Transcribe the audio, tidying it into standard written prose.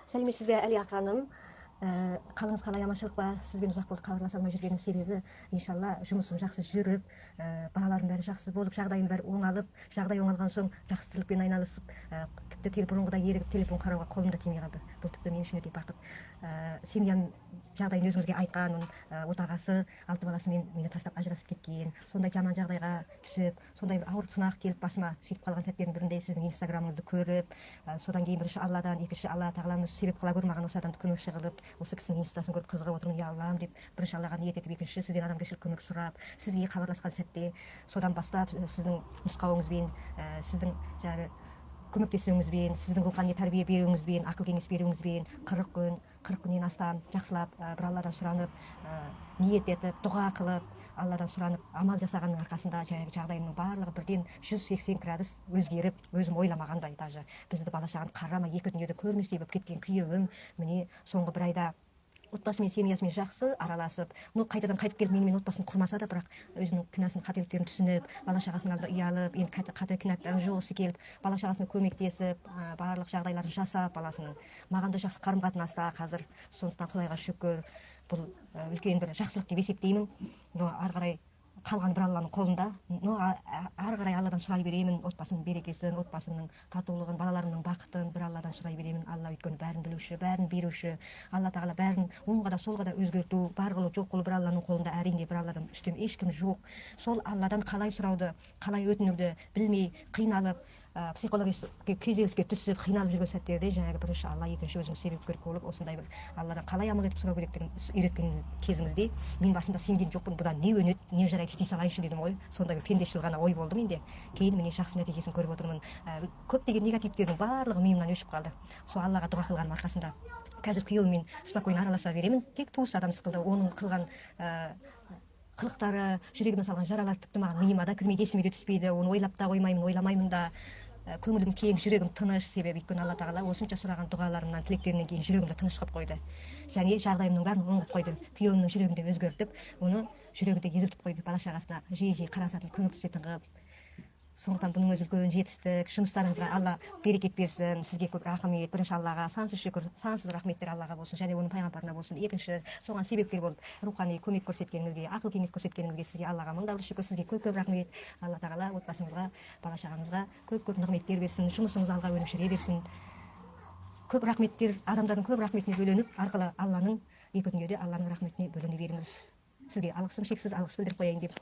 Сәлеметсіз бе, Әлия ханым? Қалыңыз қалай, аманшылық па? Сізбен ұзақ болды хабарласа алмай жүргенім себебі, иншалла жұмысым жақсы жүріп, бағаларым бәрі жақсы болып, жағдайым бәрі оңалып, жағдай оңалған соң жақсы тірлікпен айналысып, тіпті телефонға ерігіп телефон қарауға қолым да тимей қалды. Бұл тіпті мен үшін өте бақыт. Семьяның жағдайын өзіңізге айтқан, отағасы 6 баласымен мені тастап ажырасып кеткен, сондай жаман жағдайға түсіп, сондай ауыр сынақ келіп басыма сөйтіп қалған сәттердің бірінде сіздің инстаграмыңызды көріп, содан кейін бірінші Алладан, екінші Алла тағаламыз себеп қыла гөр маған осы адамды көмекші қылып, осы кісінің инстасын көріп қызығып отырмын, я Аллам деп бірінші Аллаға ниет етіп, екінші сізден адамгершілік көмек сұрап, сізге хабарласқан сәтте содан бастап сіздің нұсқауыңызбен, сіздің жаңағы көмектесуіңізбен, сіздің рухани тәрбие беруіңізбен, ақыл кеңес беруіңізбен 40 күннен астам жақсылап, бір Алладан сұранып, ниет етіп, дұға қылып, Алладан сұранып, амал жасағанның арқасында жағдайымның барлығы бірден 180 градус өзгеріп, өзім ойламағандай даже бізді бала шағаны қарама, екі дүниеде көрместей болып кеткен күйеуім міне соңғы бір айда отбасымен, семьясымен жақсы араласып, қайтадан қайтып келіп менімен отбасын құрмаса да, бірақ өзінің кінәсін, қателіктерін түсініп, бала шағасының алдында ұялып, енді қате кінәларын жуғысы келіп, бала шағасына көмектесіп, барлық жағдайларын жасап, баласының маған да жақсы қарым-қатынаста қазір. Сондықтан Құдайға шүкір, бұл үлкен бір жақсылық деп есептеймін. Ары қарай қалған бір Алланың қолында. Ары қарай Алладан сұрай беремін, отбасының берекесін, отбасының татулығын, балаларымның бақытын бір Алладан сұрай беремін. Алла өйткені бәрін білуші, бәрін беруші. Алла тағала бәрін оңға да солға да өзгерту, бар қылу, жоқ қылу бір Алланың қолында. Әрине бір Алладан үстем ешкім жоқ. Сол Алладан қалай сұрауды, қалай өтінуді білмей, қиналып, психологический күйзеліске түсіп, қиналып жүрген сәттерде жаңағы бірінші Алла, екінші өзің себепкер болып, осындай бір Алладан қалай амал етіп сұрау керектігін үйреткен кезіңізде мен басында сенген жоқпын, бұдан не өнеді, не жарайды, істей салайыншы дедім ғой. Сондай бір пендешіл ғана ой болды менде. Кейін міне жақсы нәтижесін көріп отырмын. Көптеген негативтердің барлығы миымнан өшіп қалды. Сол Аллаға дұға қылғаным арқасында. Қазір күйеуіммен спокойно араласа беремін. Тек туыс адам сықылды, оның қылған қылықтары, жүрегіме салған жаралар тіпті маған миыма да кірмейді, есіме де түспейді. Оны ойлап та қоймаймын, ойламаймын да. Көңілім кең, жүрегім тыныш, себебі өйткені Алла тағала осынша сұраған дұғаларымнан, тілектерімнен кейін жүрегімді тыныш қылып қойды. Және жағдайымның бәрін оң қылып қойды. Күйеуімнің жүрегін де өзгертіп, оны жүрегі де езілтіп қойды. Бала шағасына жиі қарасатын, көмектесетін қылып. Сондықтан бұның өзі үлкен жетістік. Жұмыстарыңызға Алла берекет берсін. Сізге көп рахмет. Бірінші Аллаға сансыз шүкір, сансыз рахметтер Аллаға болсын, және оның пайғамбарына болсын. Екінші, соған себепкер болып рухани көмек көрсеткеніңізге, ақыл кеңес көрсеткеніңізге сізге Аллаға мың шүкір. Сізге көп рахмет. Алла тағала отбасыңызға, бала шағаңызға көп нығметтер берсін. Жұмысыңыз алға өніп жүре берсін. Көп рахметтер, адамдардың көп рахметіне бөленіп, арқылы Алланың екі дүниеде Алланың рахметіне бөлене беріңіз. Сізге алғысым шексіз, алғыс білдіріп қояйын деп.